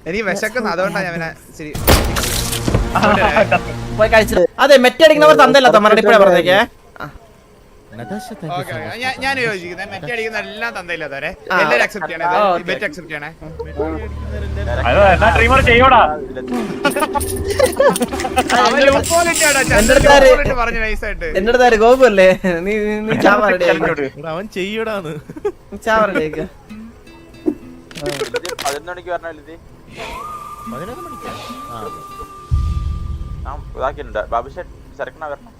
എനിക്ക് വിശക്കുന്നു അതുകൊണ്ടാ ഞാൻ പോയി കഴിച്ചിട്ട്. അതെ മെറ്റടിക്കുന്നവർ തന്തല്ല തമ്മനോട് ഇപ്പഴാ പറഞ്ഞേക്കേ. ഞാൻ യോജിക്കുന്നത് മെറ്റ അടിക്കുന്ന എല്ലാം തന്തയില്ലാത്തവരെ എല്ലാരും അക്സെപ്റ്റ് ചെയ്യണേ. ബെറ്റ് അക്സെപ്റ്റ് ചെയ്യണേ. എന്റെ അടുത്താര് ഗോപു അല്ലേ? നീ ചാവാറടി അവൻ ചെയ്യൂടാന്ന്. ചാവാറടിയൊക്കെ 11 മണിക്ക് പറഞ്ഞില്ലേ? 11 മണിക്കാ? ഇതാക്കിയിട്ടുണ്ട് ബാബുഷേ സെലക്ട് വരണം.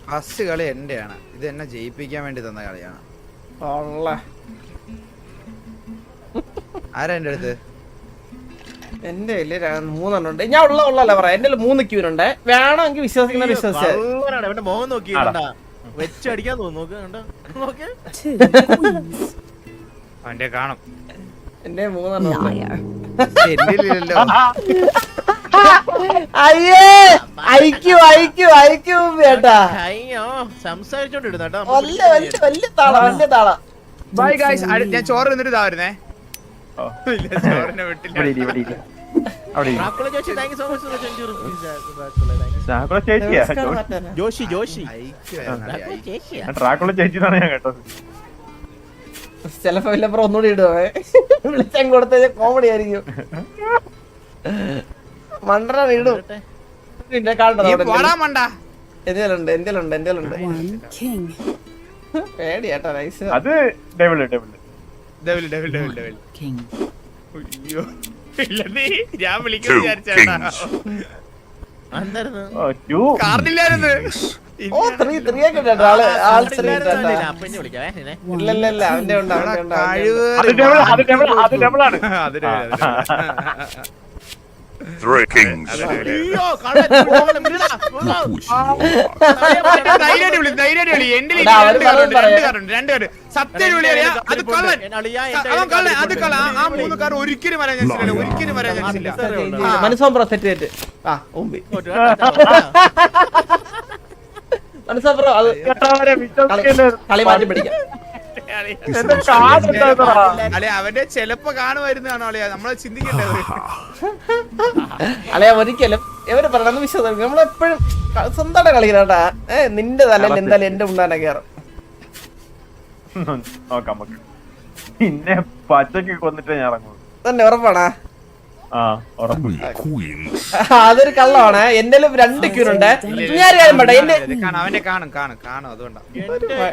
ഫസ്റ്റ് കളി എന്റെയാണ്. ഇത് എന്നെ ജയിപ്പിക്കാൻ വേണ്ടി തന്ന കളിയാണ്. ആരാ എന്റെ അടുത്ത്? എന്റെ മൂന്നെണ്ണം ഉണ്ട്. ഞാൻ ഉള്ളല്ല പറയാ. എന്റെ 3 ക്യൂനുണ്ട്. വേണമെങ്കിൽ വിശ്വസിക്കുന്ന വിശ്വസിച്ച മോഹൻ നോക്കി വെച്ചടിക്കാൻ തോന്നുന്നു. അവന്റെ കാണും. എന്റെ 3 എന്നില്ലല്ലോ. അയ്യേ അയക്കൂ ചേട്ടാ. സംസാരിച്ചോണ്ടിരുന്നോ? വലിയ താള. Bye guys. ഞാൻ ചോറ് എന്നിട്ട് ഇതായിരുന്നേ. ചോറിനെ വിട്ടില്ല. ചിലപ്പോ വല്ലപ്പുറം ഒന്നുകൂടി ഇടുവേ. വിളിച്ചാൻ കൊടുത്ത കോമഡി ആയിരിക്കും. മണ്ടറ ഇടും. എന്തെലുണ്ട് പേടിയാട്ടാ. നൈസ്. അത് ഡെവിൾ ഞാൻ വിളിക്കുന്നു വിചാരിച്ചാ. കാർഡില്ലായിരുന്നു. ഇല്ലല്ല അവന്റെ ഉണ്ട്. Three kings. ഒരിക്കലും മനസ്സോമ്പ്രോ സെറ്റ് മനസ്സോമ്പ്രോ അത് കളി മാറ്റി പിടിക്കാം. അവന്റെ ചെലപ്പോ കാണുമായിരുന്നാണോ അളിയാ നമ്മളെ ചിന്തിക്കേണ്ടത്. അളിയാ ഒരിക്കലും ഇവര് പറയണമെന്ന് വിശ്വാസം. നമ്മളെപ്പോഴും സ്വന്തമായിട്ട് കളിക്കണേട്ടാ. നിന്റെ തലയിൽ എന്തായാലും എന്റെ ഉണ്ടാനെ കയറും. നോക്കാം പിന്നെ പച്ചക്ക് കൊന്നിട്ട് ഞാൻ ഇറങ്ങും. തന്നെ ഉറപ്പാണാ? Queens. അതൊരു കള്ളമാണ്. എന്റെ 2 ക്യൂനുണ്ട്. ഞാൻ കാര്യം പറ. അവന്റെ കാണും അതുകൊണ്ടാ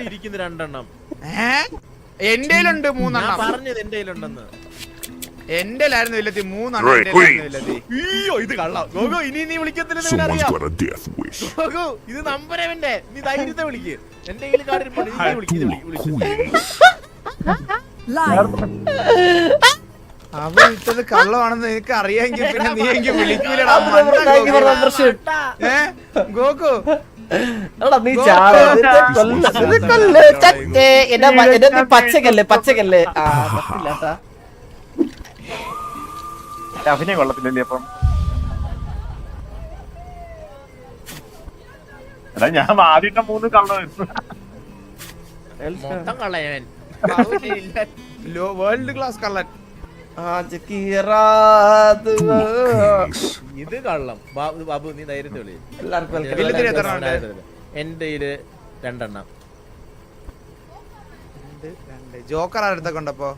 ഇരിക്കുന്ന 2 എണ്ണം. എന്റെ 3 എണ്ണം പറഞ്ഞത് എന്റെ ഉണ്ടെന്ന്. എന്റെ ആയിരുന്നു ഇല്ലത്തി 3 അയ്യോ ഇത് കള്ളം. ഗോഗോ ഇനി നീ വിളിക്കത്തില്ല. ഇത് നമ്പരവന്റെ. നീ ധൈര്യത്തെ വിളിക്ക്. എന്റെ കയ്യിൽ കാർഡ് അവൻ ഇട്ടത് കള്ളമാണെന്ന് നിനക്ക് അറിയാമെങ്കിൽ പിന്നെ നീ എങ്കിൽ വിളിക്കൂലടാ. ഗോകു പച്ചക്കല്ല് അഭിനയം കൊള്ളത്തില്ലല്ലേ? അപ്പം എടാ ഞാൻ ആദ്യത്തെ 3 കള്ളമായിരുന്നു. വേൾഡ് ക്ലാസ് കള്ളൻ. ഇത് കള്ളം. ബാബു നീ ധൈര്യത്തെ വിളി. എന്റെ 2 എണ്ണം. ജോക്കർ അടുത്ത കൊണ്ടപ്പോ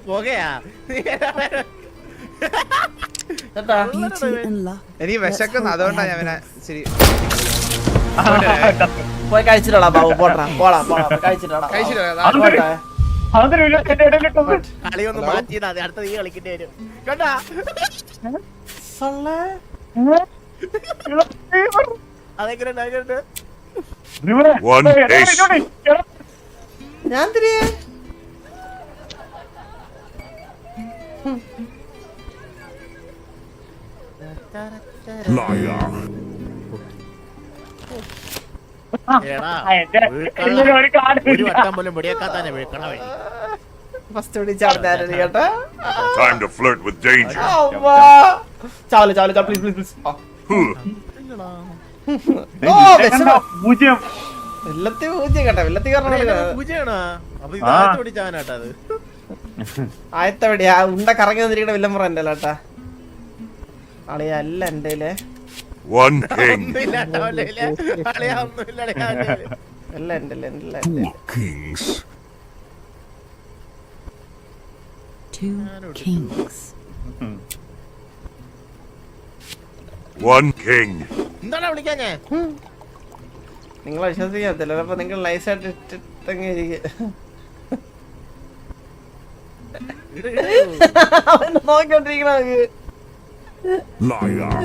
പോകയാ. എനിക്ക് വിശക്കുന്നു അതുകൊണ്ടാ ഞാൻ പോയി കഴിച്ചിട്ടാ ബാബു. പോടാ കഴിച്ചിട്ടാ. കളിയൊന്ന് മാറ്റിയത് അടുത്ത നീ കളിക്കേണ്ടി വരും കേട്ടാ. അതെങ്ങനെ One ace. ഞാൻ തിരികെ Liar. എടാ എന്റെ വീഴ്ക്കള്ള. ഒരു കാർഡ് ഒരു വട്ടം പോലും വെടിയേക്കാത്തന്നെ വീഴ്ക്കണ വഴി. ഫസ്റ്റ് പിടിച്ചാണ് കേട്ടോ. Time to flirt with danger. ചാവല് പ്ലീസ് പ്ലീസ്. Huh. ഓ വിഷമം. പൂജ്യം. വെള്ളത്തിൽ പൂജ്യം കേട്ടോ. വെള്ളത്തിൽ കാരണം പൂജയാണോ? അപ്പൊ ഇത് ആദ്യത്തെ പിടിച്ചാവനാട്ടാ അത്. ആയത്തവിടെ ആ ഉണ്ട കറങ്ങി വന്നിരിക്കണ വില്ലം പറ എന്റെ ലാട്ടാ. അളിയ അല്ല എന്റെ One king. ഒന്നുമില്ല ട്ടോ, അല്ലേ? അളിയാ, ഒന്നുമില്ല അളിയാ, അല്ലേ? അല്ല എന്റെ Two kings. Two kings. One king. എന്താടാ വിളിക്കാൻ ഞാൻ? നിങ്ങളെ വിശ്വസിക്കത്തില്ല. അപ്പൊ നിങ്ങൾ നൈസായിട്ട് ഇട്ടിട്ടങ്ങ് ഇരിക്കുക. അവൻ നോക്കിക്കൊണ്ടിരിക്കണ Liar.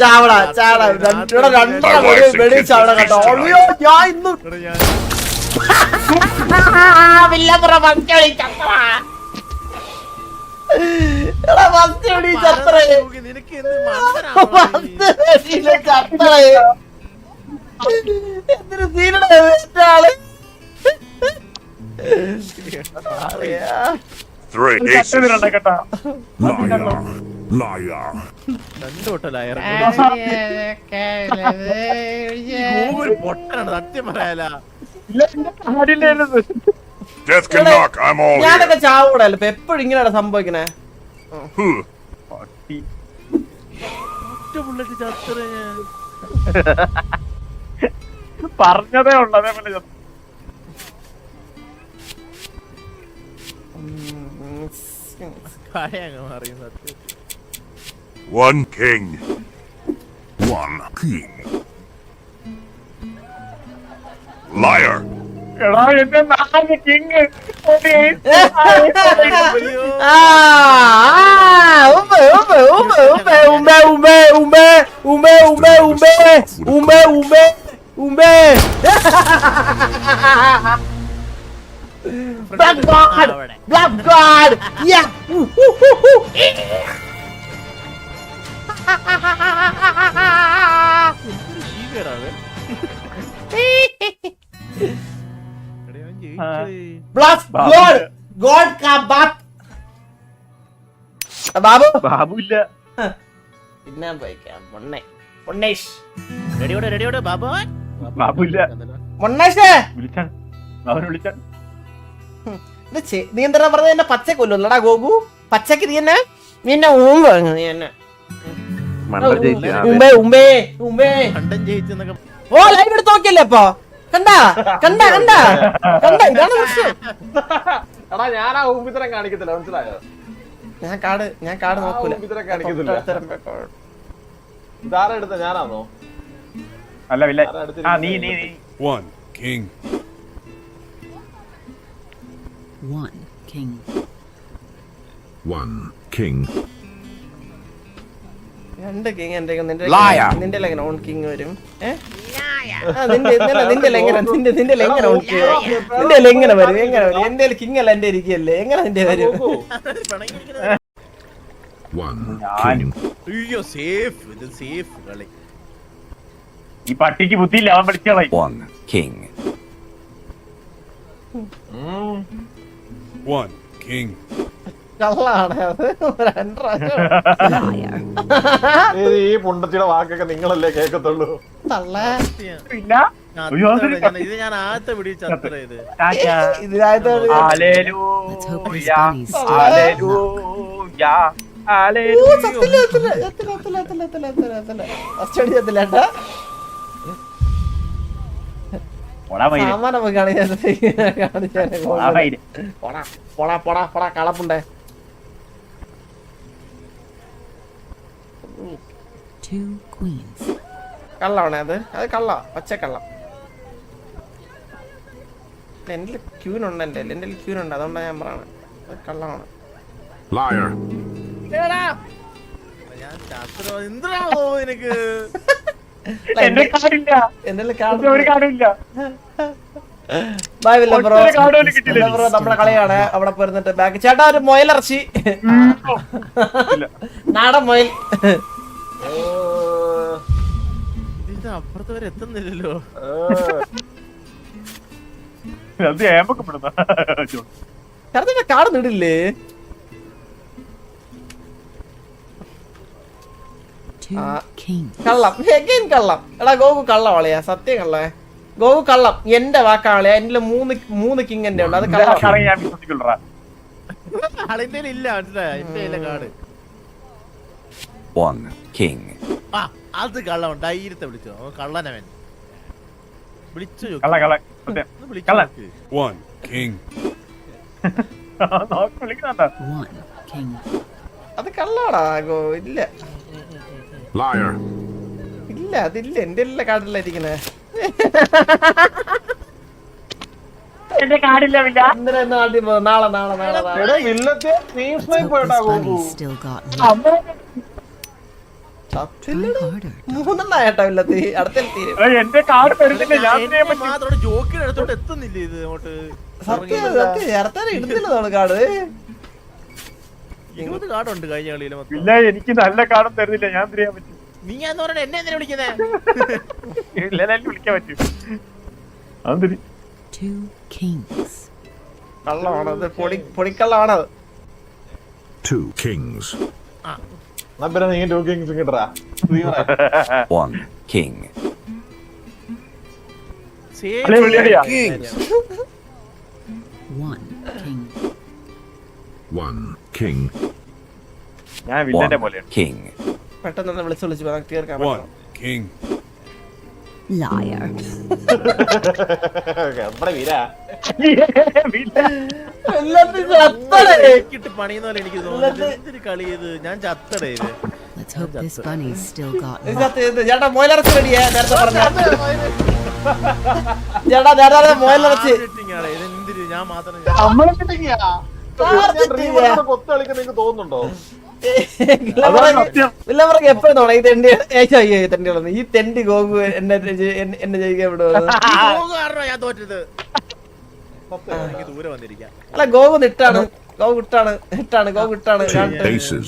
ചാവട ഇവിടെ രണ്ടെണ്ണം വെടി ചാവട കേട്ടോ. അയ്യോ ഞാൻ ഇന്ന് വില്ലപ്പുറ ഫസ്റ്റ് വിളിച്ചത്രേ. നിനക്ക് എന്ത് മണ്ടനാണോ നീ? എന്തൊരു സീനാണ് ആള്. Three ഒരു aces. കട്ടതിലുണ്ട് കേട്ടാ. Liar. രണ്ടു വട്ടലായ ഒരു പൊട്ടനാണ് സത്യം പറയാല. ഇല്ല, എന്റെ കാർഡില്ലായിരുന്നു. Death can knock. I'm all ഞാനൊക്കെ here. ചാവൂടല്ലോ. ഇപ്പൊ എപ്പോഴും ഇങ്ങനെയാണ് സംഭവിക്കണേ. Huh. പട്ടി. ഒറ്റ ബുള്ളറ്റ് ചത്ര ഞാൻ. പറഞ്ഞതേ ഉള്ളു അതേപോലെ ചത്തു. കായങ്ങ് മാറിയും സത്യം. One king. One king. Liar. എടാ എന്റെ 4 king. Black God! Black God! Yeah! Black God! God का बाप! ബാബു ബാബുല്ല. പിന്നെ പോയിക്കാം പൊണ്ണേഷ് റെഡിയോടെ ബാബു. ബാബുല്ല. പൊണ്ണേഷേ വിളിച്ചാണ് അവൻ വിളിച്ചാണ്. നീ എന്താ പറഞ്ഞത്? എന്നെ പച്ച കൊല്ലൂല്ലടാ ഗോകു. പച്ചക്ക് നീ എന്നെ നീ എന്നെ കണ്ടം ജയിച്ചെന്നൊക്കെ. ഓ ലൈവ് എടുത്ത് നോക്കിയല്ലേ അപ്പൊ? കണ്ട ഇതാണ് പ്രശ്നം. എടാ ഞാൻ ആ ഊമ്പിത്തരം കാണിക്കത്തില്ല, മനസ്സിലായോ? ഞാൻ കാട് നോക്കൂല. കാണിക്കത്തില്ല. ഇതാരാ എടുത്ത? ഞാനാണോ? അല്ല വില്ല. ആ നീ One king. One king. One king. രണ്ട് കിങ് എന്റെ നിന്റെ എങ്ങനെ ഓൺ കിങ് വരും? നിന്റെ എങ്ങനെ ഓൺ കിങ് നിന്റെ എങ്ങനെ വരും? എന്റെ കിങ് അല്ല എന്റെ ഇരിക്കല്ലേ, എങ്ങനെ നിന്റെ വരും? One ഞാൻ അയ്യോ സേഫ്, ഇത് സേഫ് കളി. ഈ പട്ടിക്ക് ബുദ്ധിയില്ല, അവൻ പഠിച്ചോളെ. One king. One king. കള്ളാണ് അത്. Liar. ഈ പുണ്ടത്തിയുടെ വാക്കൊക്കെ നിങ്ങളല്ലേ കേക്കത്തുള്ളൂ. പിന്നെ അയ്യോ, അതൊരു ഇത് ഞാൻ ആദ്യത്തെ പിടിച്ച അത്ര ഇത്. Let's hope his bunnies കളപ്പുണ്ടേ. two queens. കള്ളാണേ അത് കള്ള, പച്ചക്കള്ളം. എന്റെ ക്യൂനുണ്ട്, എന്റെ ക്യൂനുണ്ട്, അതുകൊണ്ടാണ് ഞാൻ പറയണത് അത് കള്ളമാണ്. Liar. ഞാൻ ശാസ്ത്രം എന്തിനാണോ നിനക്ക്? എന്റെ കാർഡില്ല, എന്റെ ഒരു കാർഡില്ല. ബൈ വില്ല ബ്രോ. ഒറ്റ കാർഡ് പോലും കിട്ടിയില്ല. ബ്രോ നമ്മുടെ കളിയാണ്. അവിടെ പോയിരുന്നിട്ട് ബാക്ക് ചേട്ടാ ഒരു മൊയിലിറച്ചി, നാടൻ മൊയിൽ. ഇത് അപ്പുറത്ത് വരെ എത്തുന്നില്ലല്ലോ. അത് ഏമ്പൊക്കെ പെടുന്ന ചേട്ടന്റെ കാർഡ് നിടില്ലേ? Two kings. കള്ളം, എഗൈൻ കള്ളം. എടാ ഗോകു കള്ളം ആളിയാ, സത്യം കള്ളേ. ഗോകു കള്ളം, എന്റെ വാക്കാളിയാ. എന്റെ മൂന്ന് കിങ് എന്റെ ഉണ്ട്, അത് കള്ളം. ഞാൻ വിശ്വസിക്കില്ലടാ. ആളിന്റെ ഇല്ല, മനസ്സിലായ എന്റെ കയ്യിലെ കാർഡ്. One king. ആ അത് കള്ളം ധൈര്യത്തെ വിളിച്ചോ, കള്ളനവൻ വിളിച്ചു നോക്ക്. കള്ള കള്ള സത്യം. ഒന്ന് വിളിച്ചു കള്ളൻ. നോക്ക്. One king. നോക്കി വിളിക്കുന്നുണ്ടോ? One king. അത് കള്ളാടാ ഗോ. ഇല്ല Liar. ഇല്ല, അതില്ല. എന്റെ എല്ലാ കാർഡില്ല ഇരിക്കുന്നേ. എന്റെ കാർഡില്ല വില്ല. ഇന്നലെ നാട്ടിൽ പോ. നാളെ നാളെ നാളെ നാളെ. എടാ വില്ലത്തെ സ്ട്രീം Let's സ്നൈപ്പ് hope കേട്ടാ this Goku. bunny's still got me. Try harder. മൂന്നെണ്ണായിട്ടോ ഇല്ലത്തി. അടുത്തെത്തി എന്റെ കാർഡ് വരുന്നില്ല. ഞാൻ എന്നെ മാത്രം ജോക്കിന് അടുത്തോട്ട് എത്തുന്നില്ല ഇത് അങ്ങോട്ട്. സത്യം സത്യം. അടുത്തന്നെ ഇടുന്നില്ലതാണ് കാർഡ്. 20 കാർഡുണ്ട് കഴിഞ്ഞ കളിയില് മൊത്തം. ഇല്ല, എനിക്ക് നല്ല കാർഡും തരുന്നില്ല. ഞാൻ ചെയ്യാൻ പറ്റും. നീ എന്ന് പറഞ്ഞ എന്നെ എന്തിനാ വിളിക്കുന്നേ? ഇല്ല, വിളിക്കാൻ പറ്റും. അതെന്തിരി Two kings. കള്ളമാണത്, പൊടിക്കള്ളമാണത്. Two kings. എന്നാ പിന്നെ നീ 2 കിങ്സ് കിട്ടറാ. One king. അല്ലേ വിളിയടിയാ. One king. One king. ഞാൻ വില്ലന്റെ One പോലെയാണ്. king. പെട്ടെന്ന് വിളിച്ച് തീർക്കാൻ One king. Liar. നമ്മുടെ വീരാ. ഇട്ട് പണിയുന്ന പോലെ എനിക്ക് തോന്നുന്നു. എന്തൊരു കളി ഇത്, ഞാൻ ചത്തടേ ഇത്. Let's hope this bunny's still got me. ചേട്ടാ മൊയിലിറച്ചി റെഡിയാ. നേരത്തെ പറഞ്ഞ ചേട്ടാ നേരത്തെ മൊയിലിറച്ചി. ഇത് എന്തിര് ഞാൻ മാത്രം കൊത്ത് കളിക്കുന്ന നിങ്ങക്ക് തോന്നുന്നുണ്ടോ? എല്ലാവർക്കും എപ്പോഴും തോന്നാം ഈ തെണ്ടി തെണ്ടികളൊന്നും. ഈ തെണ്ടി ഗോകു എന്നെ ജയിക്കാൻ വിടുവോ? കാരണം ഞാൻ തോറ്റത്. എനിക്ക് ദൂരെ വന്നിരിക്കാം. അല്ല ഗോകു ഇട്ടാണ്, ഗോകു ഇട്ടാണ്, ഇട്ടാണ് ഗോകു ഇട്ടാണ്. Two aces.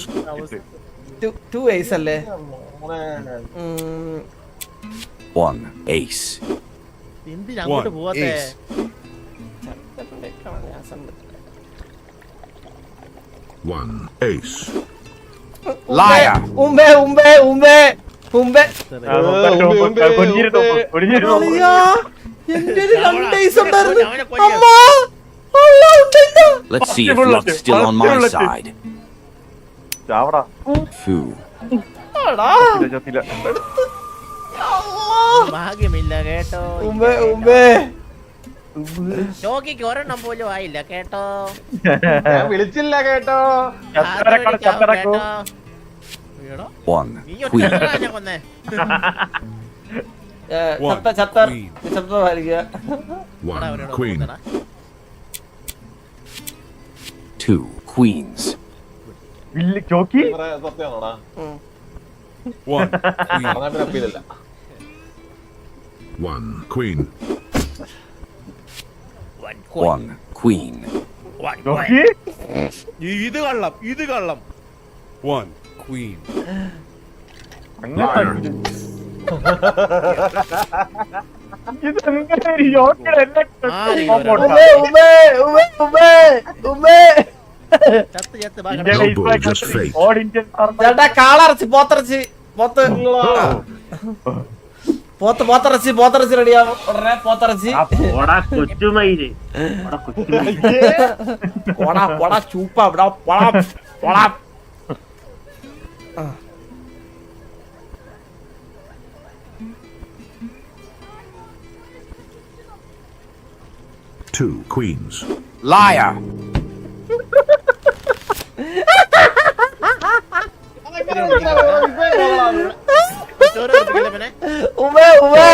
2 ace അല്ലേ? One ace. എന്തിനാ അങ്ങോട്ട് പോവാത്തെ? ace. One ace. Liar. ഉമ്പേ ഉമ്പേ ഉമ്പേ ഉമ്പേ. അളിയാ, എന്റെ ഒരു 2 ace ഉണ്ടായിരുന്നു. അമ്മ അള്ളാ, ഉണ്ടല്ലോ. Let's see if luck's still on my side. ചാവടാ. Foo. ആടാ. ചത്തില്ല. അള്ളാ. ഭാഗ്യമില്ല കേട്ടോ. ഉമ്പേ ഉമ്പേ. ചോക്കിക്ക് ഒരെണ്ണം പോലും ആയില്ല കേട്ടോ. ഞാൻ വിളിച്ചില്ല കേട്ടോ. ചത്തടക്കോ. One നീ queen. ഒറ്റ കൊന്നേ. ചത്തമായിരിക്കുക. One queen. Two queens. വില്ല് ചോക്കി. സത്യമാണോടാ? One queen. എന്നാ പിന്നെ അപ്പീലില്ല. One queen. One queen. ചോക്കി. ഇത് കള്ളം, ഇത് കള്ളം. One queen. അങ്ങനെ Liar. ഇതെങ്ങനെ ഒരു യോഗ്യരല്ല. ഉമ്പേ ഉമ്പേ ഉമ്പേ ഉമ്പേ ഉമ്പേ. ചത്ത് ചത്ത് No bull, just fate. All Indian ചേട്ടാ കാളറച്ചി, പോത്തിറച്ചി, പോത്തിറച്ചി റെഡിയാവും ഉടനെ. പോത്തിറച്ചി കൊച്ചുമയില്. പോടാ പോടാ ചൂപ്പ ഇവിടെ പോടാ പോടാ. Two queens. Liar. ഉമ്മേ ഉമ്മേ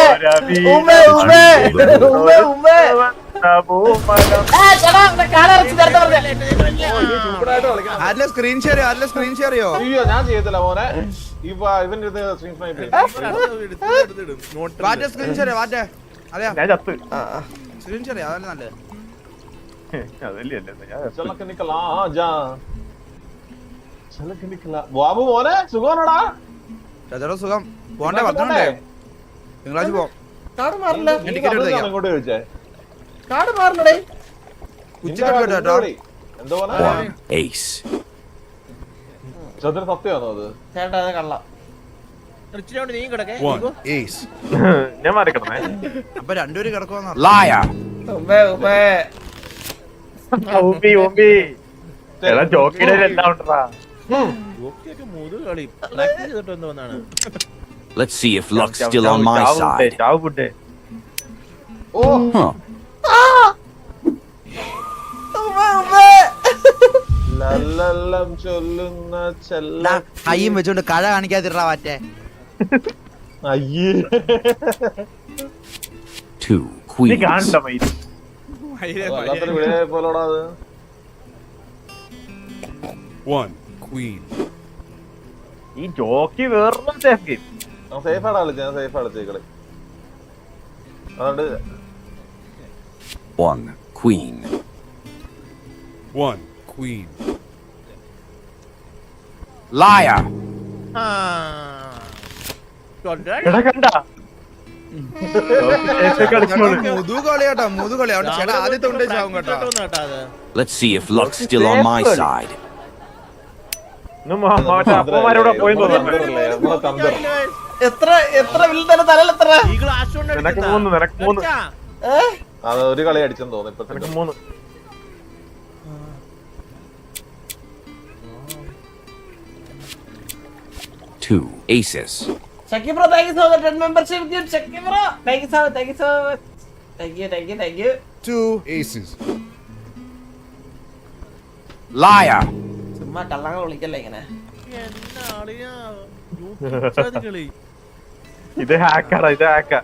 ഉമ്മേ ഉമ്മേ ഉമ്മേ ഉമ്മേ. ചേട്ടാ കാളറച്ചി നേരത്തെ പറഞ്ഞ. സൂപ്പറായിട്ട് കളിക്കണം. ആരിലെ സ്ക്രീൻ ഷെയർ, ആരിലെ സ്ക്രീൻ ഷെയർ ചെയ്യോ? അയ്യോ ഞാൻ ചെയ്യത്തില്ല മോനെ. ഇവന്റെ അടുത്ത് സ്ട്രീം സ്നൈപ്പ് ചെയ്യും. വാറ്റ സ്ക്രീൻ ഷെയർ വാറ്റ. അതെയാ ഞാൻ ചത്ത്. സ്ക്രീൻ ഷെയർ അതല്ലേ നല്ലത്. അതല്ലേ അല്ലേ ഞാൻ ചലക്ക് നിക്കലാ ജാ ചലക്ക് നിക്കലാ. ബാബു മോനെ സുഖമാണോടാ? ചേട്ടാ സുഖം. പോണ്ടേ വർദ്ധനണ്ടേ? തിങ്കളാഴ്ച പോവാം. കാട് മാറില്ല. ഞാൻ ടിക്കറ്റ് എടുത്തേക്കാം. ഇങ്ങോട്ട് ചോദിച്ചേ. കാട് മാറില്ലടേ. ഉച്ചക്ക് കേട്ടോ. എന്തോ പോലെ One ace. ചതുര സത്യമാണോ അത്? ചേട്ടാ അത് കള്ളം. ഇച്ചിരി കൊണ്ട് നീ കിടക്കേ One ace. ഞാൻ മാറിക്കിടന്നേ. അപ്പൊ രണ്ടുപേരും കിടക്കുവാന്ന് Liar. ഉമ്പേ ഉമ്പേ. ഊമ്പി എടാ ജോക്കിയുടെ എല്ലാം ഉണ്ടടാ. ജോക്കിയൊക്കെ മുതു കളി പ്രാക്ടീസ് ചെയ്തിട്ട് വന്നതാണ്. Let's see if luck's still on my side. ചാവ് ഫുഡ്. ഓ Huh. ഉമ്പേ ഉമ്പേ. ലല്ലല്ലം ചൊല്ലുന്ന ചെല്ല. കയ്യും വെച്ചോണ്ട് കഴ കാണിക്കാതിരാ മാറ്റേ. അയ്യേ. Two നീ queens. കാണണ്ട മൈ. വല്ലാത്തൊരു വിളിയെ പോലോടാ അത്. One queen. ഈ ജോക്കി വേറൊരു സേഫ് ഗെയിം. ഞാൻ സേഫാണ് കളിച്ചത്. ഞാൻ സേഫാണ് കളിച്ചേക്കളെ. അതുകൊണ്ട് One queen. One queen. Liar. എടാ കണ്ട മുതുകളിയാട്ടോ മുതുകളി. അവിടെ ചേട്ടാ ആദ്യത്തെ കൊണ്ടേ ചാവും കേട്ടോ. Let's see if luck's still on my side. അപ്പന്മാരോടെ പോയി തോന്നുന്നു. നമ്മളെ തന്ത്രം. എത്ര എത്ര വില്ലന്റെ തലയിൽ എത്ര? നിനക്ക് മൂന്ന് നിനക്ക് മൂന്ന് അത് ഒരു കളി അടിച്ചെന്ന് തോന്നുന്നു ഇപ്പൊ. നിനക്ക് മൂന്ന്. Two aces. Shaki bro, thank you so much. 10 membership gift, Shaki bro. Thank you so much. Thank you so much. Thank you, thank you, thank you. Two aces. Liar. ചുമ്മാ കള്ളങ്ങൾ വിളിക്കല്ലേ ഇങ്ങനെ. ഇത് ഹാക്കാടാ ഇത് ഹാക്കാ.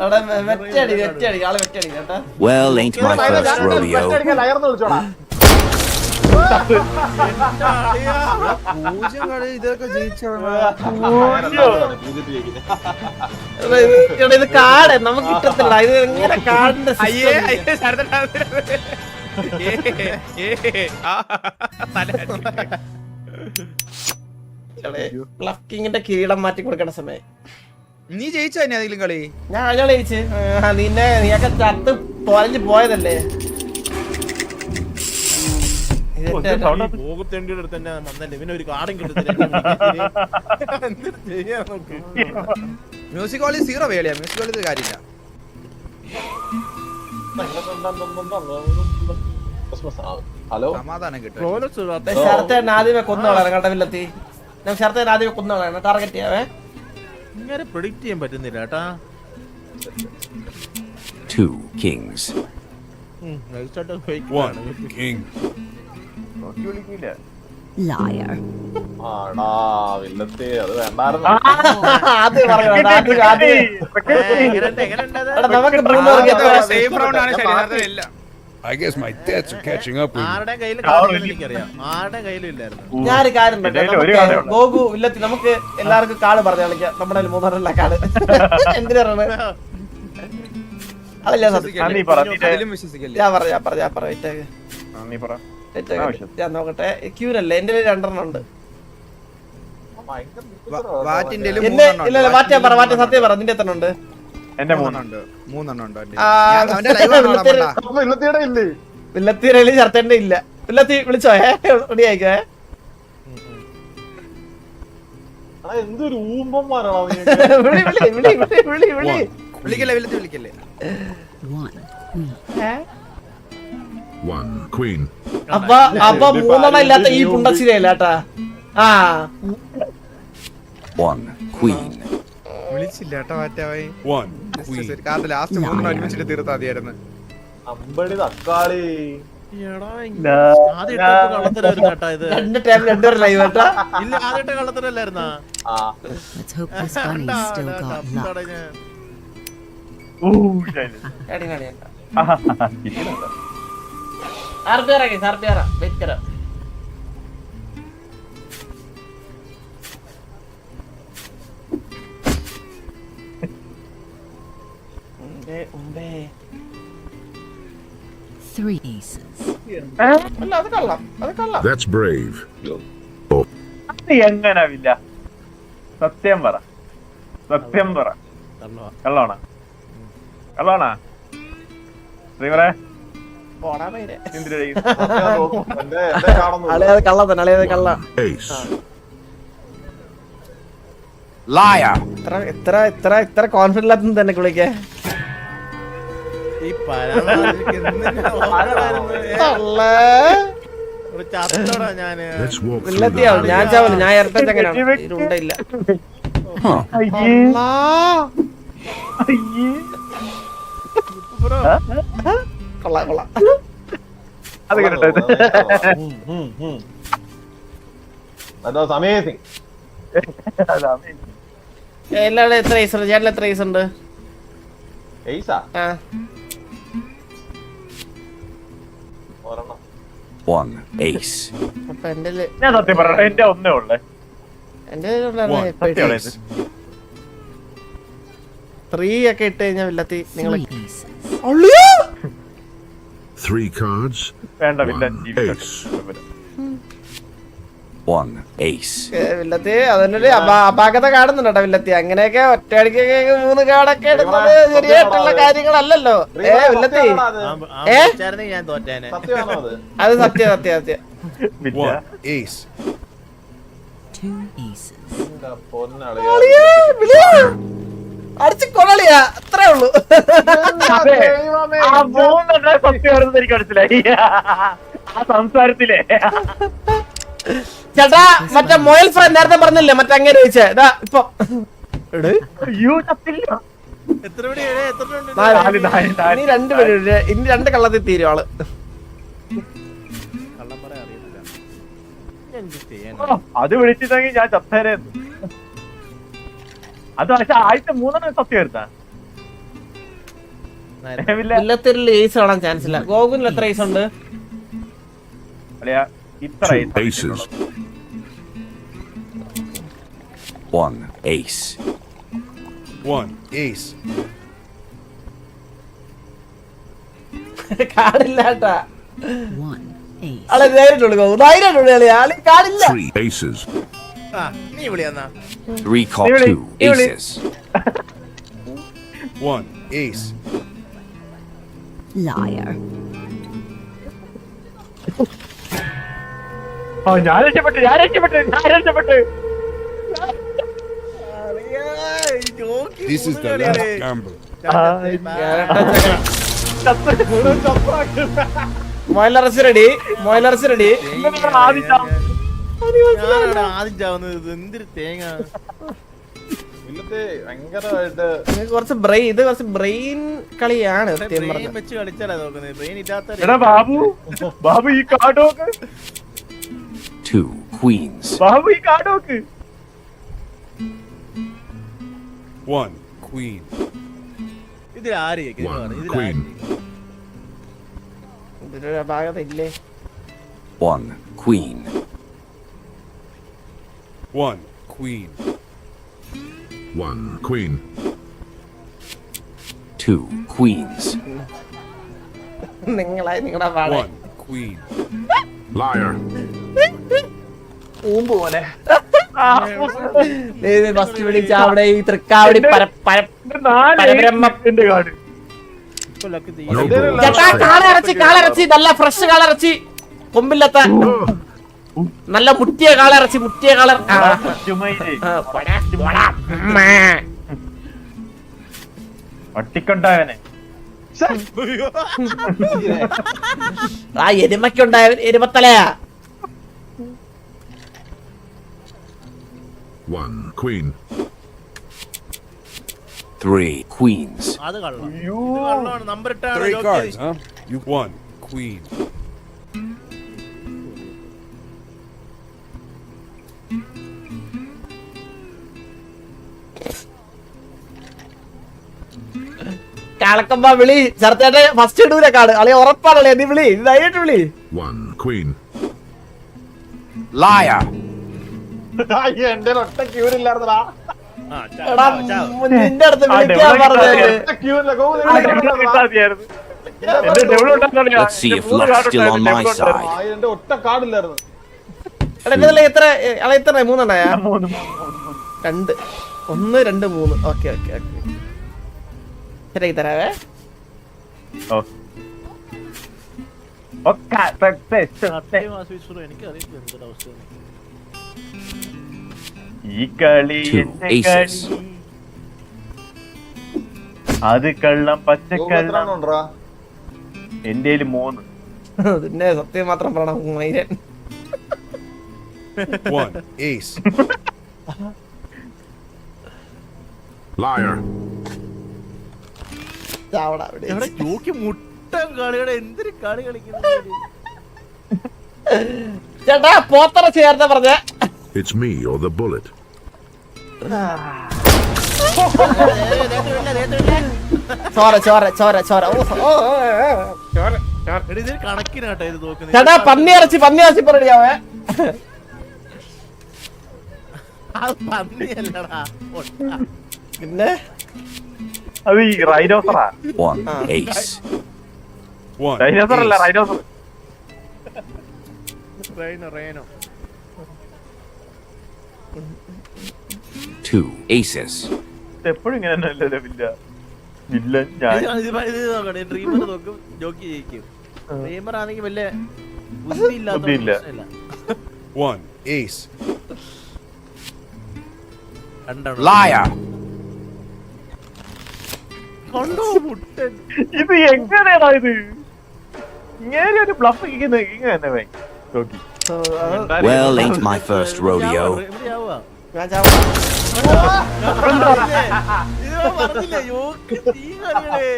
അവിടെ വെറ്റടി ആള് വെറ്റടി കേട്ടാ. Well, ain't my first rodeo. അയർന്ന് വിളിച്ചോടാ. പൂജ്യം കളി ഇതൊക്കെ ജയിച്ചവരാ. എടാ ഇത് കാട് നമുക്ക് കിട്ടത്തില്ല. ഇത് എങ്ങനെ കാടിന്റെ അയ്യേ അയ്യേ ശരതേട്ടാ. പ്ലക്കിങ്ങിന്റെ കിരീടം മാറ്റി കൊടുക്കേണ്ട സമയം. നീ ജയിച്ചോ തന്നെ ഏതെങ്കിലും കളി? ഞാൻ അയാളെ ജയിച്ച്. നീയൊക്കെ ചത്ത് തൊലഞ്ഞു പോയതല്ലേ. പോകത്തേണ്ടിയുടെ അടുത്ത് തന്നെ വന്നല്ലേ പിന്നെ ഒരു കാടും കിട്ടത്തില്ല. ചെയ്യാൻ നോക്ക്. മ്യൂസിക് ഹോളി 0 വേളിയാ. മ്യൂസിക് ഹോളി കാര്യമില്ല. ഹലോ സമാധാനം കിട്ടും. ശരത്തേൻ ആദ്യമേ കൊന്നോളാണ് കേട്ടോ വില്ലത്തി. ഞാൻ ശരത്തേൻ ആദ്യമേ കൊന്നോളാണ് ടാർഗറ്റ് ചെയ്യാവേ. ഇങ്ങനെ പ്രെഡിക്റ്റ് ചെയ്യാൻ പറ്റുന്നില്ല കേട്ടാ. Two kings. One king. Jockey വിളിക്കില്ല. Liar. ആടാ വില്ലത്തി അത് വേണ്ടായിരുന്നു. ആദ്യം പറയണം. നമുക്ക് സേഫ് റൗണ്ട് ആണ് ശരി. ശരതേട്ട I guess my debts are catching up with me. ആരുടെ കയ്യിലും കാർഡില്ല എനിക്കറിയാം. ആരുടെ കയ്യിലും ഇല്ലായിരുന്നു. ഞാനൊരു കാര്യം പറയാം. ഇതില് ഒരു നമുക്ക് കാർഡേ ഗോകു വില്ലത്തി നമുക്ക് എല്ലാവർക്കും കാർഡ് പറഞ്ഞു കളിക്കാം. നമ്മുടെ 3 കാർഡ് എന്തിനാണ് അതല്ല സത്യം. നീ പറ അതിലും വിശ്വസിക്കല്ലേ. ഞാൻ പറയാം നീ പറ. ഞാൻ നോക്കട്ടെ. ക്യൂരല്ലേ എന്റെ 2 ഉണ്ട്. വാറ്റിന്റെ എന്റെ ഇല്ല മാറ്റാ സത്യം പറ. നിന്റെ എത്ര ഉണ്ട്? എന്റെ മൂന്ന്. 3 ഉണ്ട്. അവന്റെ ലൈവ് വില്ലത്തിയുടെ ഇല്ലേ? വില്ലത്തീരയില് ചേർത്തേണ്ട ഇല്ല. വില്ലത്തി വിളിച്ചോ? റെഡി ആയിക്കോ. എന്തൊരു ഊമ്പന്മാരാണോ നീ? വിളിക്കല്ലേ വില്ലത്തി വിളിക്കല്ലേ. One queen. One queen. അപ്പൊ 3 ഇല്ലാത്ത ഈ പുണ്ടച്ചിരയല്ല കേട്ടാ. One queen. വിളിച്ചില്ല കേട്ടോ മാറ്റാവായി. One queen. കാർഡ് ലാസ്റ്റ് 3 ഒരുമിച്ചിട്ട് തീർത്താ മതിയായിരുന്നു. അമ്പടി തക്കാളി. ആദ്യം കള്ളത്തരായിരുന്നു കേട്ടാ ഇത്. 2 ടൈം 2 ലൈവ് കേട്ടാ. ഇല്ല ആദ്യത്തെ കള്ളത്തരല്ലായിരുന്നാ. Let's hope this bunny's still got luck. Wait കരോ. 3 aces. അല്ല അത് കള്ളം, അത് കള്ളം. That's brave. എങ്ങനെ ഇല്ല? സത്യം പറ, സത്യം പറ. കള്ളോണ കള്ളോണ ശ്രീവരെ പോടാ പേരെ. എന്റെ കാണുന്നു. അളിയത് കള്ളം തന്നെ, അളിയത് കള്ളം. Ace. Liar. ഇത്ര കോൺഫിഡന്റ് തന്നെ കുളിക്കേ. ഈ പരമാവധി എന്തിനാ ഓടാനായിരുന്നു? ഒരു ചത്തോടാ ഞാന്. Let's walk through വില്ലത്തിയാവും. the ഞാൻ ചാവല്, ഞാൻ ഇരട്ടച്ചങ്ങനാണ്. ഇരുണ്ടയില്ല. അയ്യേ അയ്യേ ബ്രോ കൊള്ളാം കൊള്ളാം. അത് കേട്ടോ. That was amazing. എല്ലാവരും എത്ര ഏസ് ഉണ്ട്? ചേട്ടൻ എത്ര ഏസ് ഉണ്ട്? Ace ആ? ആ ഒരെണ്ണം. 1 ace. അപ്പൊ എന്റെ ഞാൻ സത്യം പറയട്ടെ, എന്റെ ഒന്നേ ഉള്ളേ. എന്റെ സത്യം Ace. 3 ഒക്കെ ഇട്ട് കഴിഞ്ഞാൽ വില്ലത്തി നിങ്ങൾ 3 aces. 3 cards. വേണ്ട വില്ലൻ 1 ജീവിക്കട്ടെ. ace. 1 ace. വില്ലത്തി അതിനൊരു അപാകത കാണുന്നുണ്ട് കേട്ടോ വില്ലത്തി. അങ്ങനെയൊക്കെ ഒറ്റയടിക്കൊക്കെ 3 കാർഡൊക്കെ എടുക്കുന്നത് ശരിയായിട്ടുള്ള കാര്യങ്ങളല്ലല്ലോ. വില്ലത്തി വിളിച്ചായിരുന്നെങ്കിൽ ഞാൻ തോറ്റേനെ. സത്യമാണോ അത്? അത് സത്യം സത്യം സത്യം. വില്ല. 1 ace. 2 aces. എന്റെ പൊന്നളിയാ. അടിച്ച് കൊള്ളിയാ, അത്രേ ഉള്ളൂ. അതെ, ആ മൂന്നെണ്ണം സത്യമായിരുന്നു എനിക്ക് മനസ്സിലായി. ആ സംസാരത്തിലെ ചേട്ടാ മറ്റേ മൊയൽ ഫ്രണ്ട് നേരത്തെ പറഞ്ഞില്ലേ മറ്റേ അങ്ങനെ ചോദിച്ചേ ഇതാ ഇപ്പൊ അയ്യോ ചത്തില്ല. എത്ര മണി വരെ? എത്ര ഉണ്ട്? ഇനി 2 പേര്, ഇനി 2 കള്ളത്തിൽ തീരും ആള്. കള്ളം പറയാൻ അറിയത്തില്ല. ഞാൻ എന്ത് ചെയ്യാനാ? അത് വിളിച്ചിട്ടെങ്കിൽ ഞാൻ ചത്തേരായിരുന്നു. അത് പക്ഷെ ആദ്യത്തെ 3 സത്യമായിരുന്നാ. വില്ലത്തിൽ ഏസ് കാണാൻ ചാൻസ് ഇല്ല. ഗോകുലിൽ എത്ര ഏസ് ഉണ്ട്? അല്ലയാ ഇത്ര 2 aces. 1 ace. 1 ace. കാടില്ല കേട്ടാ. 1 ace. ആളെ ധൈര്യമുള്ളൂ ഗോകു, ധൈര്യമുള്ളൂ ആള്. ആള് കാടില്ല. 3 aces. ആ, നീ വിളിയെന്നാ. 3 call 2 aces. 1 ace. Liar. ഞാൻ രക്ഷപ്പെട്ടു. This is the last gamble. മൊയിലറച്ച് റെഡി, മൊയിലറച്ച് റെഡി. ഞാനാണ് ആദ്യം ചാവുന്നത്. ഇത് എന്തൊരു തേങ്ങ. ഇല്ലത്തെ ഭയങ്കരമായിട്ട് കുറച്ച് ബ്രെയിൻ, ഇത് കുറച്ച് ബ്രെയിൻ കളിയാണ് സത്യം ബ്രെയിൻ പറഞ്ഞത്. വെച്ച് കളിച്ചാലാ നോക്കുന്നത്. ബ്രെയിൻ ഇല്ലാത്ത എടാ ബാബു ഈ കാർഡ് നോക്ക്. 2 queens. ബാബു ഈ കാർഡ് നോക്ക്. 1 queen. ഇതിൽ ആര് 1 queen. ഇതിലൊരു അപാകത ഇല്ലേ? 1 queen. 1 queen. 1 queen. 2 queens. നിങ്ങളുടെ പാടെ 1 queen. Liar. ഊമ്പ് പോലെ ഫസ്റ്റ് വിളിച്ച അവിടെ ഈ തൃക്കാവടി പരബ്രഹ്മം. എന്റെ കാർഡ് No ചേട്ടാ bull. കാളിറച്ചി നല്ല ഫ്രഷ് കാളിറച്ചി, കൊമ്പില്ലാത്ത നല്ല മുറ്റിയ കാളിറച്ചി, മുറ്റിയ കളർ. ഒട്ടിക്കൊണ്ടാവനെ. ആ എരുമക്കുണ്ടായവൻ എരുമത്തലയാ. 1 queen. 3 queens. അത് കള്ളം. ഇത് കള്ളമാണ്. നമ്പർ ഇട്ടാണ് 3 ലോക്ക് cards, ചെയ്ത്. huh? You 1 queen. കാളക്കമ്പ വിളി ചെറുത്തേട്ടെ ഫസ്റ്റ് ഇടൂല കാട് അളിയ ഉറപ്പാണല്ലേ. നീ വിളി, ഇത് ധൈര്യമായിട്ട് വിളി. 1 queen. Liar. എന്റെ ഒറ്റ ക്യൂരില്ലായിരുന്നടാ. ആ, എടാ നിന്റെ അടുത്ത് വിളിക്കാൻ പറഞ്ഞത്. ഒറ്റ ക്യൂരില്ല. എന്റെ ഡബിൾ ഉണ്ടാക്കാൻ Let's see if luck's still on my side. എന്റെ ഒറ്റ കാർഡില്ലായിരുന്നു. എത്ര എത്ര 3 ഉണ്ടായാ? 2 1 2 3. ഓക്കെ ശരിയാക്കി തരാവേ. എനിക്കറിയില്ല എന്തൊരു അവസ്ഥ. ഈ കളി 2 എന്റെ aces. കളി. അത് കള്ളം പച്ചക്കള്ളം. ഉണ്ടോ എന്റെ 3. പിന്നെ സത്യം മാത്രം പറയണം മൈരൻ. 1. Ace. Liar. ചാവടാ അവിടെ. എവിടെ ജോക്കി മുട്ടൻ കളിയുടെ എന്തൊരു കളി കളിക്കുന്നു. ചേട്ടാ പോത്തറ ചേർത്ത പറഞ്ഞ It's me or the bullet. ചോര ഇതിന് കണക്കിനാട്ടോ ഇത് നോക്കുന്നത്. ചേട്ടാ പന്നി ഇറച്ചി പറയടിയാവേ. അത് പന്നിയല്ലടാ പൊട്ടാ. പിന്നെ അത് ഈ റൈനോസറാ. 1 ace. 1. റൈനോസർ അല്ല, റൈനോസർ. Rhino 2 aces. എപ്പോഴും ഇങ്ങനെ തന്നെയല്ലേ വില്ല ഞാൻ. ഡ്രീമർ നോക്കും ജോക്കി ജയിക്കും. ഡ്രീമർ ആണെങ്കിൽ വല്ല ബുദ്ധിയില്ലാത്ത ബുദ്ധിയില്ല. പ്രശ്നമില്ല. 1. Ace. Liar. കണ്ടോ മുട്ടൻ. ഇത് എങ്ങനെയാടാ ഇത്? ഇങ്ങനെ ഒരു ബ്ലഫ് ഇങ്ങനെ തന്നെ വേ. നോക്കി. Well, ain't my first rodeo. എവിടെയാവുക? ഞാൻ ചാവടാ. പറഞ്ഞില്ലേ ജോക്കി തീ കളികളെ.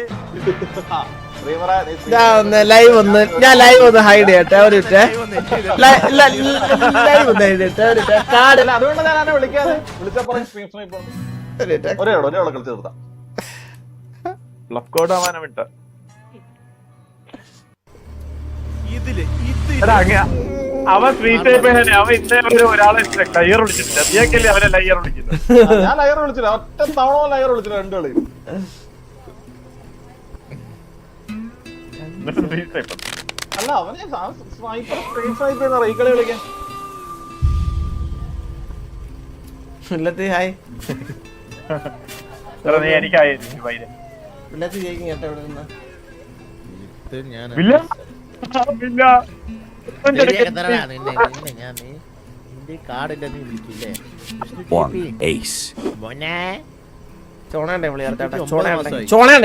ഞാൻ ലൈവ് ഒന്ന് ഹൈഡ് ചെയ്യട്ടെ ഒരു ലൈവ് ഒന്ന് ഹൈഡ് ചെയ്യട്ടെ ഒരു കാർഡ്. അതുകൊണ്ട് ഞാൻ എന്നെ വിളിക്കാതെ വിളിച്ചപ്പോ ഒരേ കളിച്ച് തീർത്താം. ബ്ലഫ് കോഡ് ആവാനാ വിട്ട. ഇതില് അവൻ സ്ട്രീറ്റ് ടൈപ്പ് അവൻ ഇന്നേ ഒരാളെ ലയർ വിളിച്ചിട്ടില്ല. നീക്കല്ലേ അവനെ ലയർ വിളിക്കുന്നത്. ഞാൻ ലയർ വിളിച്ചില്ല, ഒറ്റ തവണ ലയർ വിളിച്ചില്ല 2 കളി. അല്ല അവനെ സ്നൈപ്പർ സ്ട്രീറ്റ് സ്നൈപ്പ് ചെയ്യുന്ന ഈ കളി കളിക്കാൻ. ഹായ് നീ എനിക്കായി വില്ലത്തി ജയിക്കും കേട്ടോ ഇവിടെ നിന്ന്. കാർഡില്ല നീ വിളിക്കില്ലേ? 1 ace. ചോണയുണ്ടെ വിളി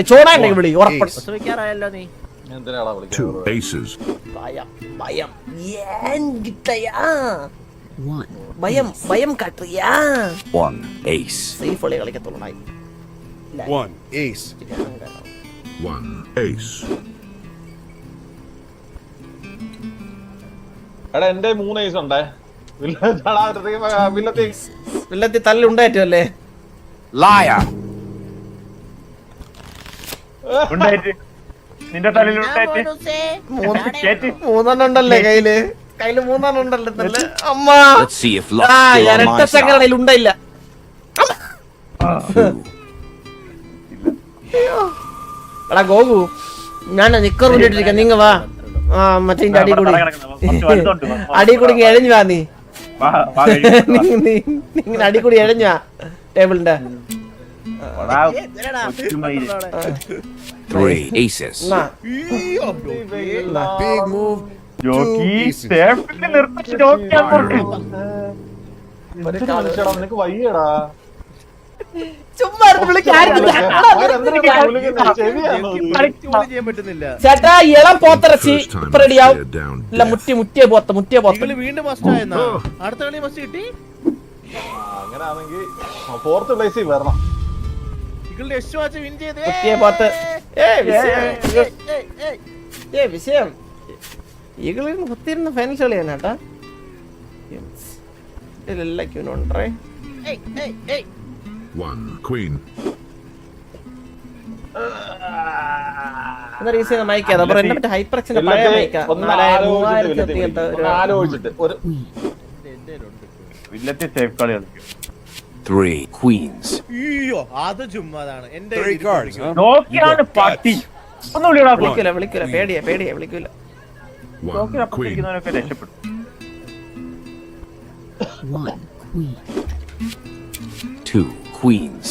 ചോണയുണ്ടെ വിളി ഉറപ്പ്. വെക്കാറായല്ലോ നീ. എന്തിനാടാ 2 വിളിക്കുന്നത്? aces. ഭയം ഭയം കാട്ടിയാ 1 ace. സേഫ് കളി കളിക്കത്തുള്ളൂ. 1 ace. 1 ace. എടാ എന്റെ 3 ഐസ് ഉണ്ടേ. വില്ലത്തി തല്ലുണ്ടായിട്ടും അല്ലേ? Liar. ഉണ്ടായിട്ട് നിന്റെ തലയിലുണ്ടായിട്ട് 3 ഉണ്ടല്ലേ കയ്യില് 3 ഉണ്ടല്ലോ തന്നെ. അമ്മ Let's see if luck's still on my side. കയ്യിൽ ഉണ്ടായില്ല. എടാ ഗോകു ഞാൻ നിക്കർ കൊണ്ടിട്ടിരിക്കാം. നീങ്ങ വാ. മറ്റേ അടി കൂടി എഴഞ്ഞു വാ. നീ ഇങ്ങനെ അടി കൂടി എഴഞ്ഞു വാ ടേബിളിന്റെ. 3 aces. Big move. Jockey safety നിർത്തി ജോക്കിയാൻ കൊടുക്കും. നിനക്ക് വയ്യടാ. ചുമ്മാ ചെയ്യാൻ പറ്റുന്നില്ല. ചേട്ടാ ഇളം പോത്തിറച്ചി റെഡിയാവും. ഇല്ല മുറ്റിയ പോത്ത് വീണ്ടും ഫസ്റ്റ് ആയെന്നാ. അടുത്ത കളി ഫസ്റ്റ് കിട്ടി. അങ്ങനാണെങ്കിൽ 4th പ്ലേസിൽ വരണം. ഇകളുടെ യശ് വാച്ച് വിൻ ചെയ്തേ. മുറ്റിയ പോത്ത്. വിഷയം ഈകളിൽ കുത്തിയിരുന്ന ഫൈനൽസ് കളിയാണ് കേട്ടാ. ഇതിലെല്ലാം ക്യൂനുണ്ടേ. 1 queen. മൈക്കാ ഹൈപ്പർ എക്സിന്റെ പഴയ മൈക്കാ. ആലോചിച്ചിട്ട് ഒരു വില്ലത്തി സേഫ് കളി കളിക്കും. 3 queens. അയ്യോ അത് ചുമ്മാതാണ്. എന്റെ 3 cards, huh? നോക്കിയാണ് പട്ടി. ഒന്ന് വിളിയോടാ. വിളിക്കൂല വിളിക്കൂല പേടിയാ പേടിയാ വിളിക്കൂല. One ബ്ലോക്കിനപ്പുറത്ത് queen. ഇരിക്കുന്നവനൊക്കെ രക്ഷപ്പെട്ടു. 1 queen. 2 queens.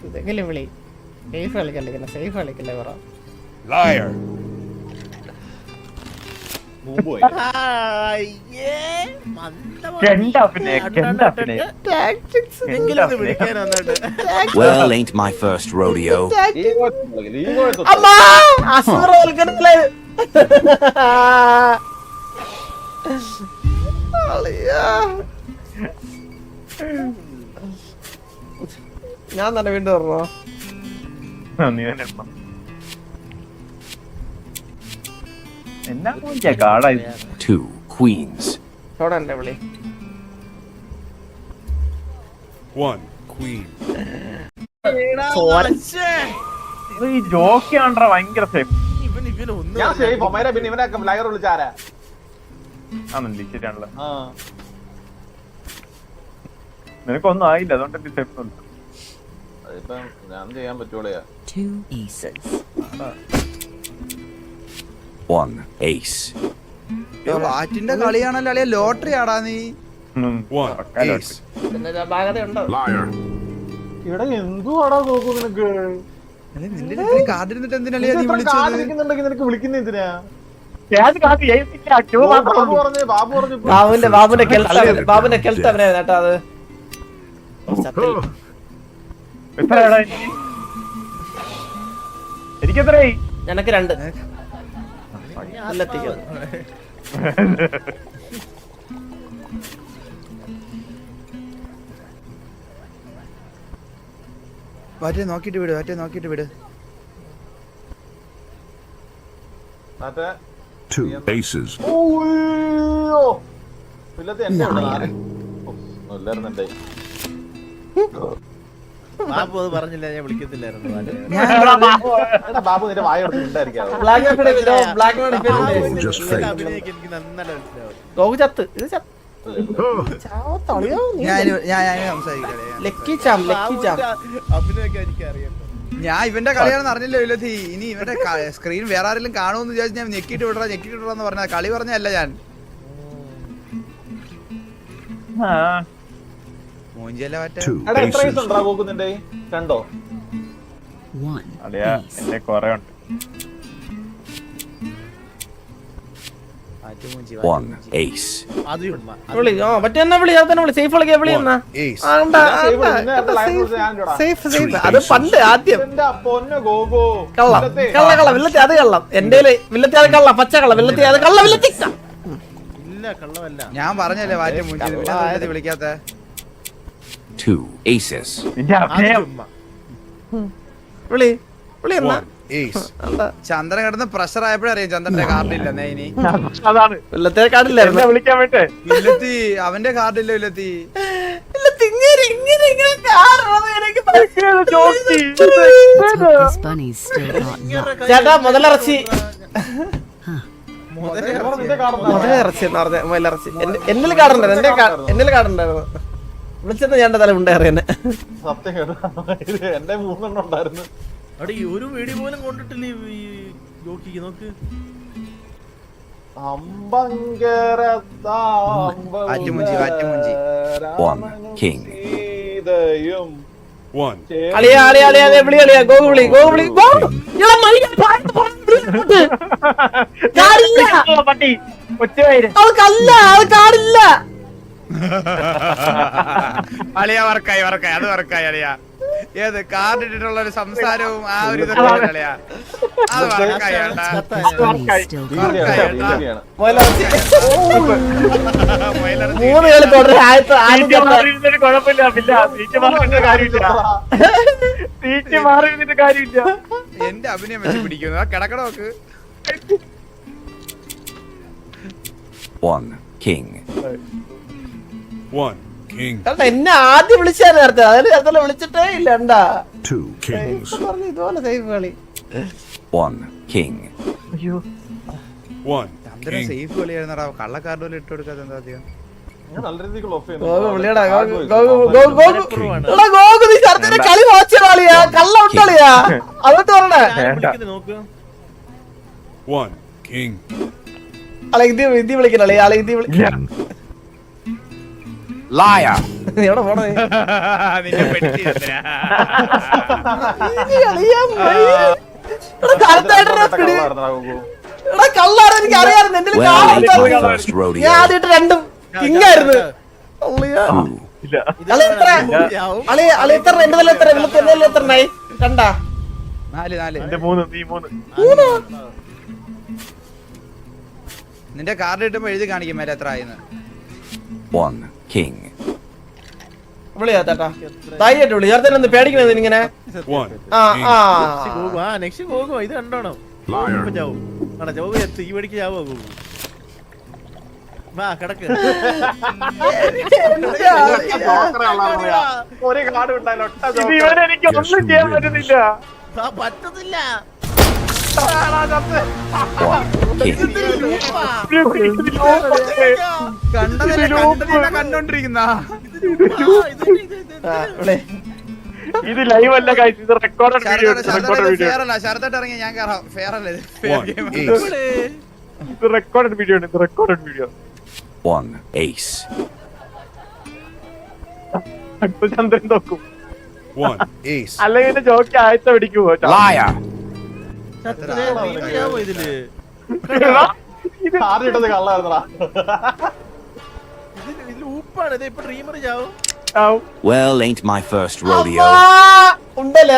ഇതെങ്കിലും വിളി. സേഫ് കളിക്കല്ലേ സേഫ് കളിക്കല്ലേ പറ. Liar. മുമ്പോയി കെണ്ടാ പിന്നെ. എങ്കിലും ഒന്ന് വിളിക്കാൻ വന്നിട്ട് Well, ain't my first rodeo. അമ്മാ അസുരവൽക്കരണത്തില് ഞാൻ തന്നെ വീണ്ടും പറഞ്ഞോ. നീ തന്നെ എണ്ണം. എന്നാ നോക്കിയാ കാടായി. 2 queens. അവിടെ എന്റെ വിളി. 1 queen. ഈ ജോക്കി ആണ്ട്രാ ഭയങ്കര സേഫ് ഇവന് ഒന്നും ഞാൻ സേഫ് അമ്മേരെ പിന്നെ ഇവനൊക്കെ ലയർ വിളിച്ചാരാ ആണല്ലേ ശരിയാണല്ലോ. ആ നിനക്കൊന്നും ആയില്ല അതുകൊണ്ട് നീ സേഫ് ഉണ്ട്. അതിപ്പം ഞാൻ ചെയ്യാൻ പറ്റൂളയാ. 2 aces. 1 ace. വാറ്റിന്റെ കളിയാണല്ലോ അളിയ ലോട്ടറി ആടാ നീ. 1 ace. പിന്നെ ഭാഗതയുണ്ടോ? Liar. ഇവിടെ എന്തുവാടാ നോക്കൂ നിനക്ക് നിന്റെ കാർഡ് ഇരുന്നിട്ട് എന്തിനാ നീ വിളിച്ചത്? കാത്തിരിക്കുന്നുണ്ടെങ്കിൽ നിനക്ക് വിളിക്കുന്ന എന്തിനാ? ബാബു ബാബു പറഞ്ഞു ബാബുന്റെ കെൽത്ത് അവനെ കേട്ടോ അത്. എനിക്കെത്രയായി? നിനക്ക് 2. എത്തിക്കുന്നത് വാറ്റേ നോക്കിട്ട് വിട്, വാറ്റേ നോക്കിട്ട് വിട്. മറ്റേ 2 aces. ഓയ്യോ ഇല്ലത്തെ എന്റെ ഇല്ലായിരുന്നു എന്റെ ബാബു അത് പറഞ്ഞില്ല, ഞാൻ വിളിക്കത്തില്ലായിരുന്നു. എടാ ബാബു നിന്റെ വായ എടുത്ത് ഉണ്ടായിരിക്കാവോ? Just failed. അഭിനയിക്കാൻ എനിക്ക് നന്നായിട്ട് മനസ്സിലാവും. ഞാൻ സംസാരിക്കട്ടെ. ലക്കി ചാം അഭിനയിക്കാൻ എനിക്ക് അറിയാം. ഞാൻ ഇവന്റെ കളിയാണെന്ന് അറിഞ്ഞില്ല വില്ലത്തി. ഇനി ഇവന്റെ സ്ക്രീൻ വേറെ ആരെങ്കിലും കാണുമെന്ന് വിചാരിച്ച് ഞാൻ ഞെക്കിട്ട് വിടറാന്ന് പറഞ്ഞ കളി പറഞ്ഞല്ല ഞാൻ. മൂഞ്ചിയല്ല മറ്റേ. 2 എടാ എത്ര aces. വയസ്സ് ഉണ്ടാ നോക്കുന്നുണ്ടേ? 2 1 അളിയാ എന്നെ കൊറേ ഉണ്ട്. 1 ace. അത് ഉമ്മ. വിളി. മറ്റേ വിളി തന്നെ വിളി. സേഫ് കളിക്കാൻ വിളി എന്നാ. Ace. സേഫ് സേഫ് അത് പണ്ട് ആദ്യം എന്റെ പൊന്നു ഗോഗോ കള്ളം വില്ലത്തി അത് കള്ളം. എന്റെ വില്ലത്തി അത് കള്ളം. പച്ച കള്ളം വില്ലത്തി അത് കള്ളം വില്ലത്തി. ഇല്ല കള്ളമല്ല. ഞാൻ പറഞ്ഞല്ലേ വാറ്റ മൂഞ്ചി വിളിക്കാത്ത. 2 aces. നിന്റെ അഭിനയം. വിളി വിളി എന്നാ. 1 ace. ചന്ദ്രൻ കിടന്ന് പ്രഷർ ആയപ്പോഴറിയാം ചന്ദ്രന്റെ കാർഡില്ലെന്നേ. ഇനി അതാണ് വില്ലത്തെ കാർഡില്ലായിരുന്നു. എന്നെ വിളിക്കാൻ വേണ്ടേ? വില്ലത്തി അവന്റെ കാർഡില്ല വില്ലത്തി. This bunny's still got luck. ചേട്ടാ മുതലിറച്ചി നിന്റെ കാണുന്ന മുതലിറച്ചി എന്ന് പറഞ്ഞ മുതലിറച്ചി എന്നിൽ കാടുണ്ടായിരുന്നു. എന്നിൽ കാടുണ്ടായിരുന്നു. വിളിച്ചെന്ന് ഞാൻ തല ഉണ്ടായിരുന്നു. സത്യം കേട്ടോ എന്റെ 3 എണ്ണം ഉണ്ടായിരുന്നു. അവിടെ ഈ ഒരു വീഡിയോ പോലും കൊണ്ടിട്ടില്ല ഈ ജോക്കിക്ക്. നോക്ക് വാറ്റുമുഞ്ചി. 1 king. 1 അളിയാ അളിയാ അളിയാ വിളി അളിയാ. ഗോഗു വിളി ഗോഗു വിളി. പട്ടി ഒറ്റവയിര്. അവൾക്കല്ല അത് കാടില്ല. അളിയ വർക്കായി അത് വർക്കായി അളിയ. ഏത് കാർഡ് ഇട്ടിട്ടുള്ള ഒരു സംസാരവും ആ ഒരു ഇതൊക്കെ അളിയ അത് വർക്കായി. This bunny's still got luck. മുതലിറച്ചി 3 കളി തുടരെ മാറിയിരുന്നിട്ട് കുഴപ്പമില്ല. സീറ്റ് മാറിയിട്ട് കാര്യമില്ല. സീറ്റ് മാറിയിരുന്നിട്ട് കാര്യമില്ല. എന്റെ അഭിനയം വെച്ച് പിടിക്കുന്നു. ആ കിടക്കട നോക്ക്. 1 king. 1 king. എന്നെ ആദ്യം വിളിച്ചാൽ നേരത്തെ അതിന് നേരത്തെ വിളിച്ചിട്ടേ ഇല്ല. എന്താ 2 kings. പറഞ്ഞു ഇതുപോലെ സേഫ് കളി. 1 king. 1 ചന്ദ്രൻ king. സേഫ് കളിയായിരുന്നടാ. കള്ള കാർഡ് പോലും ഇട്ട് കൊടുക്കാത്ത എന്താ അധികം. ഞാൻ നല്ല രീതിക്ക് ഓഫ് ഗോകു വിളിയടാ ഗോകു നീ ശരത്തിന്റെ കളി വാച്ചിയാളിയാ കള്ള ഉണ്ടളിയാ അതോട്ട് പറഞ്ഞേ നോക്ക് One. King. അളെ ഇത് വിളിക്കണല്ലേ ആളെ ഇത് Liar. എവിടെ പോണേ നിന്നെ പെട്ടി എന്തിനാ? കള്ളാണ് എനിക്ക് അറിയാറുണ്ട് എന്റെ Well, ain't my first ഞാൻ rodeo. ആദ്യമായിട്ട് രണ്ടും കിങ്ങായിരുന്നു ഇല്ല അളെ എത്ര അളെ എത്ര എന്റെ തല എത്ര എത്ര എണ്ണായി രണ്ടാ 4 എന്റെ 3 നീ 3 നിന്റെ കാർഡ് കിട്ടുമ്പോ എഴുതി കാണിക്കും മേലെ എത്ര ആയിന്ന്. One. King. വിളിയാ ചേട്ടാ ധൈര്യമായിട്ട് വിളി ചേർത്തന്നെ പേടിക്കണത് ഇങ്ങനെ One. ആ ആ ഗോകു ആ നെക്സ്റ്റ് ഗോകു ഇത് കണ്ടോണം ഇപ്പൊ ചാവും ആണോ ചാവും എത്തി ഈ വടിക്ക് ചാവോ ഗോകു വാ കിടക്ക് ഒരു കാർഡ് ഉണ്ടായാലും ഇത് ഇവനെ എനിക്ക് ഒന്നും ചെയ്യാൻ പറ്റുന്നില്ല ആ പറ്റത്തില്ല King. കണ്ടോണ്ടിരിക്കുന്ന ഇത് ലൈവ് അല്ല guys, ഇത് റെക്കോർഡഡ് വീഡിയോ ഫെയർ അല്ല ശരത്തായിട്ട് ഇറങ്ങി ഞാൻ കയറാം ഫെയർ അല്ലേ One. Ace. ഇത് റെക്കോർഡഡ് വീഡിയോ ആണ്, ഇത് റെക്കോർഡഡ് വീഡിയോ. One. Ace. ചന്ദ്രൻ നോക്കും One. Ace. അല്ലെങ്കിൽ ജോക്ക് ആഴ്ച പിടിക്കുമോ Liar. ചാവോ ഇതില് കാർഡ് ഇട്ടത് കള്ളായിരുന്നടാ. ഇതില് ഊപ്പാണ് ഇത് ഇപ്പൊ ഡ്രീമർ ചാവും Well, ain't my first rodeo. ഉണ്ടല്ലേ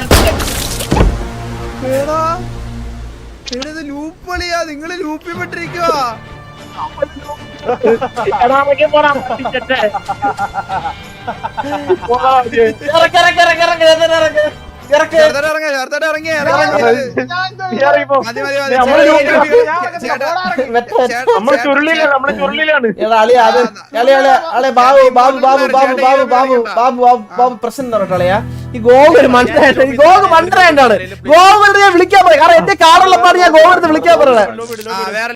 ലൂപ്പ് കളിയാ നിങ്ങള് ലൂപ്പിൽ പെട്ടിരിക്കുവാ. ശരത്തായിട്ട് ഇറങ്ങി നമ്മള് ചുരുളിലാണ്, നമ്മള് ചുരുളിലാണ്. ബാബു പ്രശ്നം പറഞ്ഞോളയാ ഈ ഗോകുൽ മണ്ടയാണ്, ഈ ഗോകു മണ്ടറാണ് ഗോകുലിനെ വിളിക്കാൻ പറയാം. കാരണം എന്റെ കാറുള്ളപ്പാട് ഞാൻ ഗോകുലിനെ വിളിക്കാൻ പറയണേ. വേറെ